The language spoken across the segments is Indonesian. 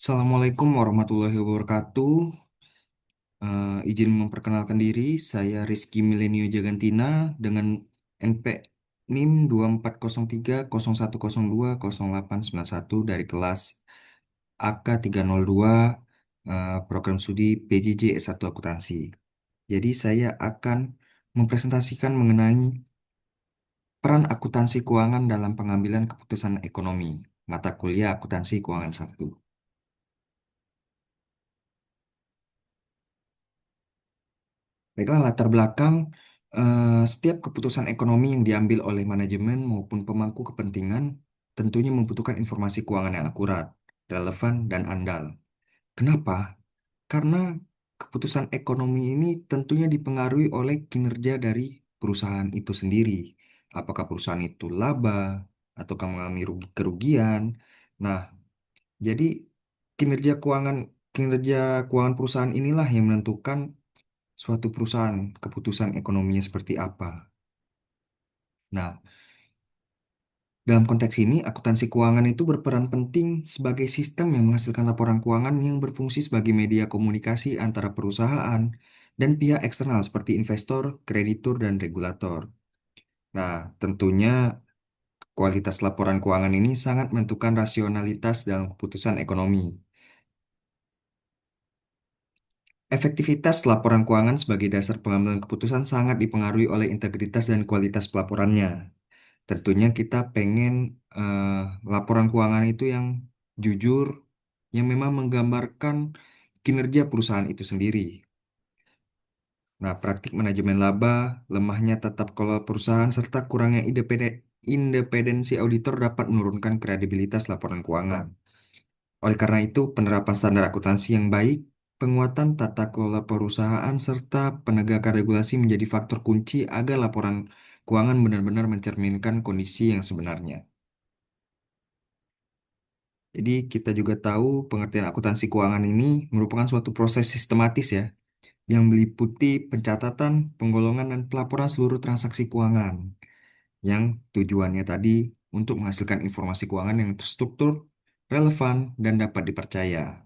Assalamualaikum warahmatullahi wabarakatuh. Izin memperkenalkan diri, saya Rizky Milenio Jagantina dengan NP NIM 240301020891 dari kelas AK302 Program Studi PJJ S1 Akuntansi. Jadi saya akan mempresentasikan mengenai peran akuntansi keuangan dalam pengambilan keputusan ekonomi, mata kuliah akuntansi keuangan 1. Baiklah, latar belakang setiap keputusan ekonomi yang diambil oleh manajemen maupun pemangku kepentingan tentunya membutuhkan informasi keuangan yang akurat, relevan, dan andal. Kenapa? Karena keputusan ekonomi ini tentunya dipengaruhi oleh kinerja dari perusahaan itu sendiri. Apakah perusahaan itu laba ataukah mengalami kerugian. Nah, jadi kinerja keuangan perusahaan inilah yang menentukan suatu perusahaan, keputusan ekonominya seperti apa. Nah, dalam konteks ini, akuntansi keuangan itu berperan penting sebagai sistem yang menghasilkan laporan keuangan yang berfungsi sebagai media komunikasi antara perusahaan dan pihak eksternal seperti investor, kreditur, dan regulator. Nah, tentunya kualitas laporan keuangan ini sangat menentukan rasionalitas dalam keputusan ekonomi. Efektivitas laporan keuangan sebagai dasar pengambilan keputusan sangat dipengaruhi oleh integritas dan kualitas pelaporannya. Tentunya kita pengen eh, laporan keuangan itu yang jujur, yang memang menggambarkan kinerja perusahaan itu sendiri. Nah, praktik manajemen laba, lemahnya tata kelola perusahaan, serta kurangnya independensi auditor dapat menurunkan kredibilitas laporan keuangan. Oleh karena itu, penerapan standar akuntansi yang baik, penguatan tata kelola perusahaan, serta penegakan regulasi menjadi faktor kunci agar laporan keuangan benar-benar mencerminkan kondisi yang sebenarnya. Jadi kita juga tahu pengertian akuntansi keuangan ini merupakan suatu proses sistematis ya, yang meliputi pencatatan, penggolongan, dan pelaporan seluruh transaksi keuangan, yang tujuannya tadi untuk menghasilkan informasi keuangan yang terstruktur, relevan, dan dapat dipercaya.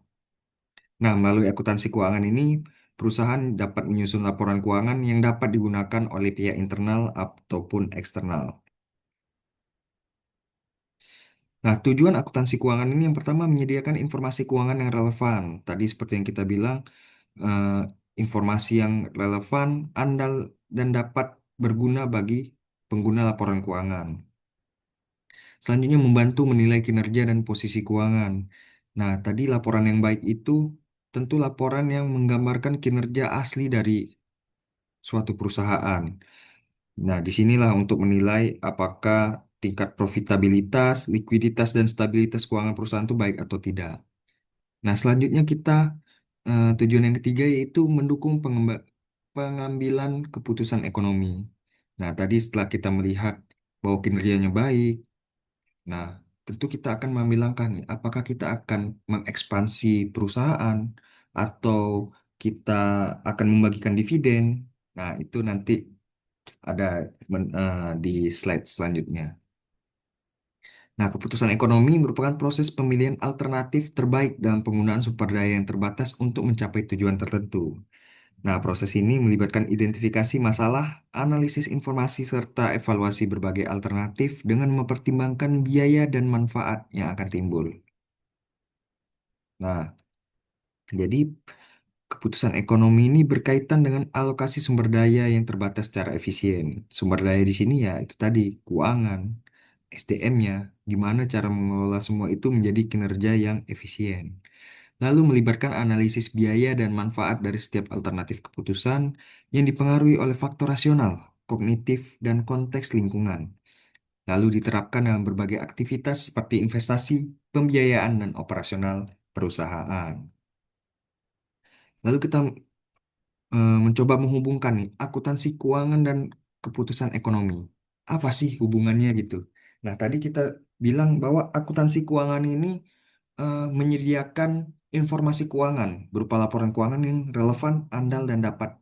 Nah, melalui akuntansi keuangan ini, perusahaan dapat menyusun laporan keuangan yang dapat digunakan oleh pihak internal ataupun eksternal. Nah, tujuan akuntansi keuangan ini yang pertama menyediakan informasi keuangan yang relevan. Tadi seperti yang kita bilang, eh, informasi yang relevan, andal, dan dapat berguna bagi pengguna laporan keuangan. Selanjutnya membantu menilai kinerja dan posisi keuangan. Nah, tadi laporan yang baik itu tentu laporan yang menggambarkan kinerja asli dari suatu perusahaan. Nah, disinilah untuk menilai apakah tingkat profitabilitas, likuiditas, dan stabilitas keuangan perusahaan itu baik atau tidak. Nah, selanjutnya tujuan yang ketiga yaitu mendukung pengambilan keputusan ekonomi. Nah, tadi setelah kita melihat bahwa kinerjanya baik, nah tentu kita akan mengambil langkah nih, apakah kita akan mengekspansi perusahaan atau kita akan membagikan dividen. Nah, itu nanti ada di slide selanjutnya. Nah, keputusan ekonomi merupakan proses pemilihan alternatif terbaik dalam penggunaan sumber daya yang terbatas untuk mencapai tujuan tertentu. Nah, proses ini melibatkan identifikasi masalah, analisis informasi, serta evaluasi berbagai alternatif dengan mempertimbangkan biaya dan manfaat yang akan timbul. Nah, jadi keputusan ekonomi ini berkaitan dengan alokasi sumber daya yang terbatas secara efisien. Sumber daya di sini ya itu tadi, keuangan, SDM-nya, gimana cara mengelola semua itu menjadi kinerja yang efisien. Lalu melibatkan analisis biaya dan manfaat dari setiap alternatif keputusan yang dipengaruhi oleh faktor rasional, kognitif, dan konteks lingkungan. Lalu diterapkan dalam berbagai aktivitas seperti investasi, pembiayaan, dan operasional perusahaan. Lalu kita mencoba menghubungkan nih akuntansi keuangan dan keputusan ekonomi. Apa sih hubungannya gitu? Nah, tadi kita bilang bahwa akuntansi keuangan ini menyediakan informasi keuangan berupa laporan keuangan yang relevan, andal, dan dapat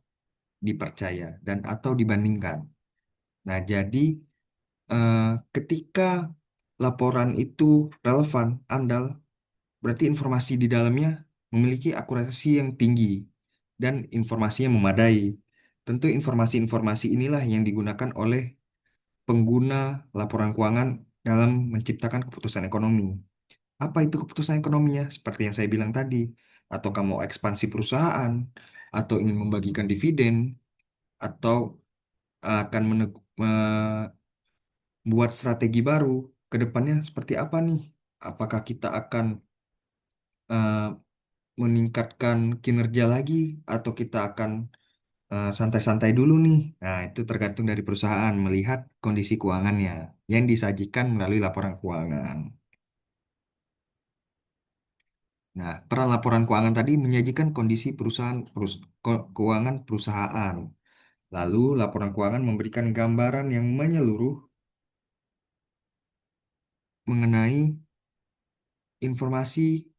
dipercaya dan atau dibandingkan. Nah, jadi eh, ketika laporan itu relevan, andal, berarti informasi di dalamnya memiliki akurasi yang tinggi dan informasinya memadai. Tentu informasi-informasi inilah yang digunakan oleh pengguna laporan keuangan dalam menciptakan keputusan ekonomi. Apa itu keputusan ekonominya? Seperti yang saya bilang tadi, atau kamu ekspansi perusahaan, atau ingin membagikan dividen, atau akan membuat strategi baru ke depannya seperti apa nih? Apakah kita akan eh, meningkatkan kinerja lagi, atau kita akan santai-santai dulu nih? Nah, itu tergantung dari perusahaan melihat kondisi keuangannya yang disajikan melalui laporan keuangan. Nah, peran laporan keuangan tadi menyajikan kondisi perusahaan keuangan perusahaan. Lalu, laporan keuangan memberikan gambaran yang menyeluruh mengenai informasi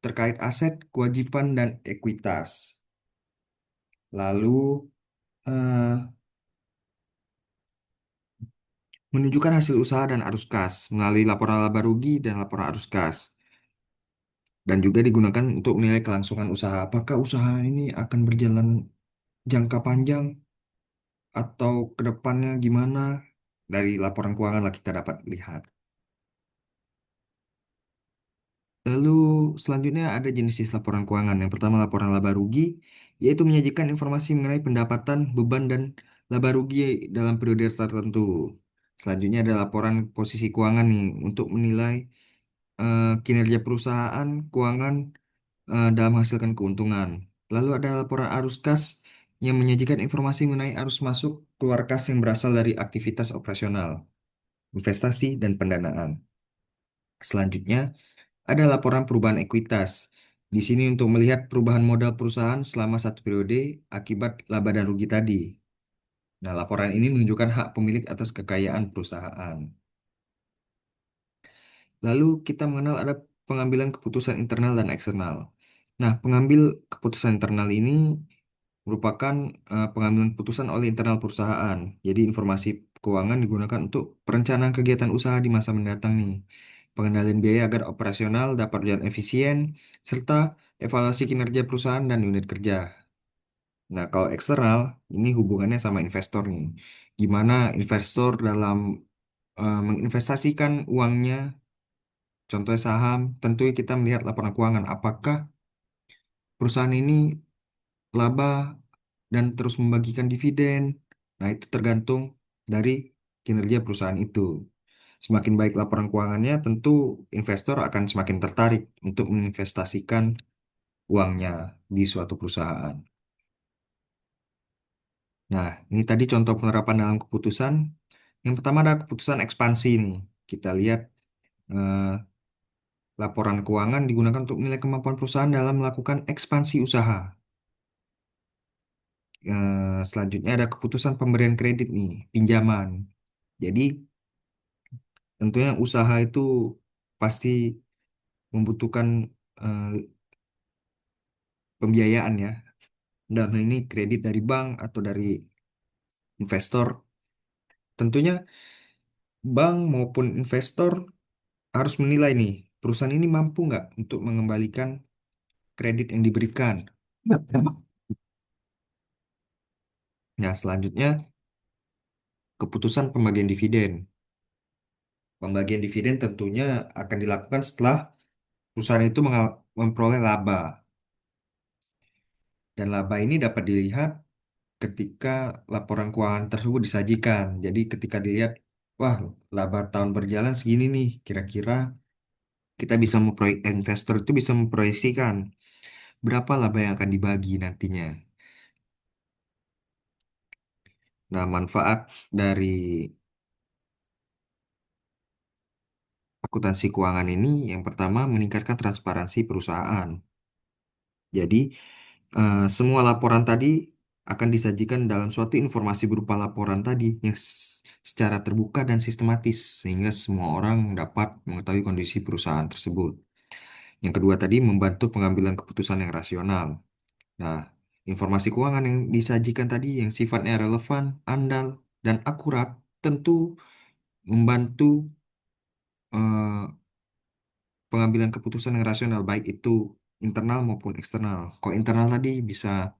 terkait aset, kewajiban, dan ekuitas. Lalu, eh, menunjukkan hasil usaha dan arus kas melalui laporan laba rugi dan laporan arus kas. Dan juga digunakan untuk menilai kelangsungan usaha. Apakah usaha ini akan berjalan jangka panjang atau ke depannya gimana? Dari laporan keuangan lah kita dapat lihat. Lalu selanjutnya ada jenis laporan keuangan. Yang pertama laporan laba rugi, yaitu menyajikan informasi mengenai pendapatan, beban, dan laba rugi dalam periode tertentu. Selanjutnya ada laporan posisi keuangan nih untuk menilai kinerja perusahaan keuangan dalam menghasilkan keuntungan. Lalu ada laporan arus kas yang menyajikan informasi mengenai arus masuk keluar kas yang berasal dari aktivitas operasional, investasi, dan pendanaan. Selanjutnya, ada laporan perubahan ekuitas. Di sini untuk melihat perubahan modal perusahaan selama satu periode akibat laba dan rugi tadi. Nah, laporan ini menunjukkan hak pemilik atas kekayaan perusahaan. Lalu kita mengenal ada pengambilan keputusan internal dan eksternal. Nah, pengambil keputusan internal ini merupakan pengambilan keputusan oleh internal perusahaan. Jadi informasi keuangan digunakan untuk perencanaan kegiatan usaha di masa mendatang nih. Pengendalian biaya agar operasional dapat berjalan efisien, serta evaluasi kinerja perusahaan dan unit kerja. Nah, kalau eksternal, ini hubungannya sama investor nih. Gimana investor dalam menginvestasikan uangnya, contohnya saham, tentu kita melihat laporan keuangan. Apakah perusahaan ini laba dan terus membagikan dividen? Nah, itu tergantung dari kinerja perusahaan itu. Semakin baik laporan keuangannya, tentu investor akan semakin tertarik untuk menginvestasikan uangnya di suatu perusahaan. Nah, ini tadi contoh penerapan dalam keputusan. Yang pertama ada keputusan ekspansi nih. Kita lihat eh, laporan keuangan digunakan untuk menilai kemampuan perusahaan dalam melakukan ekspansi usaha. Selanjutnya ada keputusan pemberian kredit nih, pinjaman. Jadi tentunya usaha itu pasti membutuhkan eh, pembiayaan ya. Dalam hal ini kredit dari bank atau dari investor. Tentunya bank maupun investor harus menilai nih, perusahaan ini mampu nggak untuk mengembalikan kredit yang diberikan. Nah, selanjutnya keputusan pembagian dividen. Pembagian dividen tentunya akan dilakukan setelah perusahaan itu memperoleh laba. Dan laba ini dapat dilihat ketika laporan keuangan tersebut disajikan. Jadi ketika dilihat, wah, laba tahun berjalan segini nih, kira-kira kita bisa investor itu bisa memproyeksikan berapa laba yang akan dibagi nantinya. Nah, manfaat dari akuntansi keuangan ini yang pertama meningkatkan transparansi perusahaan. Jadi, semua laporan tadi akan disajikan dalam suatu informasi berupa laporan tadi yang secara terbuka dan sistematis sehingga semua orang dapat mengetahui kondisi perusahaan tersebut. Yang kedua tadi membantu pengambilan keputusan yang rasional. Nah, informasi keuangan yang disajikan tadi yang sifatnya relevan, andal, dan akurat tentu membantu eh, pengambilan keputusan yang rasional, baik itu internal maupun eksternal. Kalau internal tadi bisa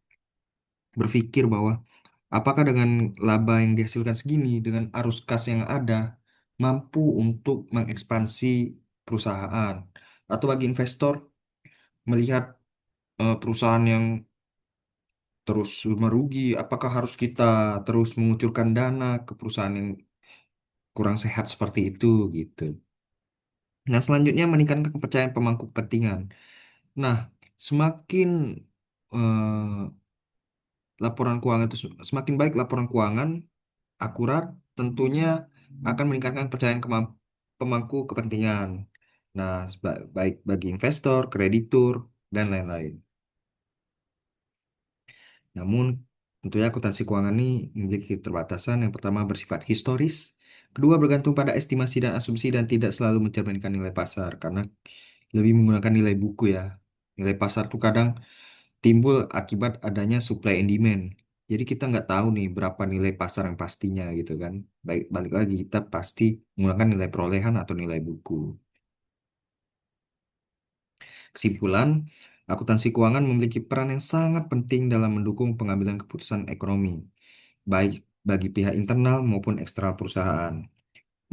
berpikir bahwa apakah dengan laba yang dihasilkan segini, dengan arus kas yang ada, mampu untuk mengekspansi perusahaan. Atau bagi investor, melihat perusahaan yang terus merugi, apakah harus kita terus mengucurkan dana ke perusahaan yang kurang sehat seperti itu gitu. Nah, selanjutnya meningkatkan kepercayaan pemangku kepentingan. Nah, semakin laporan keuangan itu semakin baik laporan keuangan akurat, tentunya akan meningkatkan kepercayaan pemangku kepentingan. Nah, baik bagi investor, kreditur, dan lain-lain. Namun, tentunya akuntansi keuangan ini memiliki keterbatasan. Yang pertama bersifat historis, kedua bergantung pada estimasi dan asumsi dan tidak selalu mencerminkan nilai pasar karena lebih menggunakan nilai buku ya. Nilai pasar tuh kadang timbul akibat adanya supply and demand. Jadi kita nggak tahu nih berapa nilai pasar yang pastinya gitu kan. Baik, balik lagi kita pasti menggunakan nilai perolehan atau nilai buku. Kesimpulan, akuntansi keuangan memiliki peran yang sangat penting dalam mendukung pengambilan keputusan ekonomi, baik bagi pihak internal maupun eksternal perusahaan.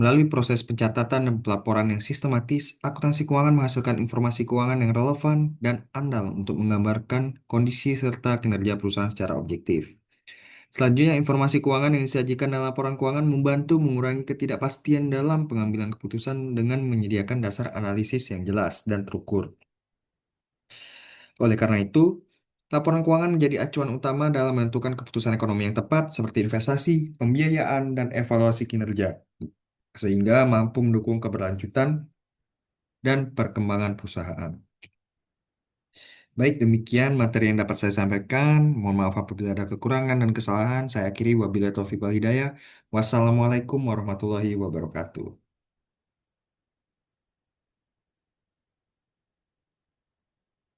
Melalui proses pencatatan dan pelaporan yang sistematis, akuntansi keuangan menghasilkan informasi keuangan yang relevan dan andal untuk menggambarkan kondisi serta kinerja perusahaan secara objektif. Selanjutnya, informasi keuangan yang disajikan dalam laporan keuangan membantu mengurangi ketidakpastian dalam pengambilan keputusan dengan menyediakan dasar analisis yang jelas dan terukur. Oleh karena itu, laporan keuangan menjadi acuan utama dalam menentukan keputusan ekonomi yang tepat seperti investasi, pembiayaan, dan evaluasi kinerja, sehingga mampu mendukung keberlanjutan dan perkembangan perusahaan. Baik, demikian materi yang dapat saya sampaikan. Mohon maaf apabila ada kekurangan dan kesalahan. Saya akhiri wabillahi taufiq wal hidayah. Wassalamualaikum warahmatullahi wabarakatuh.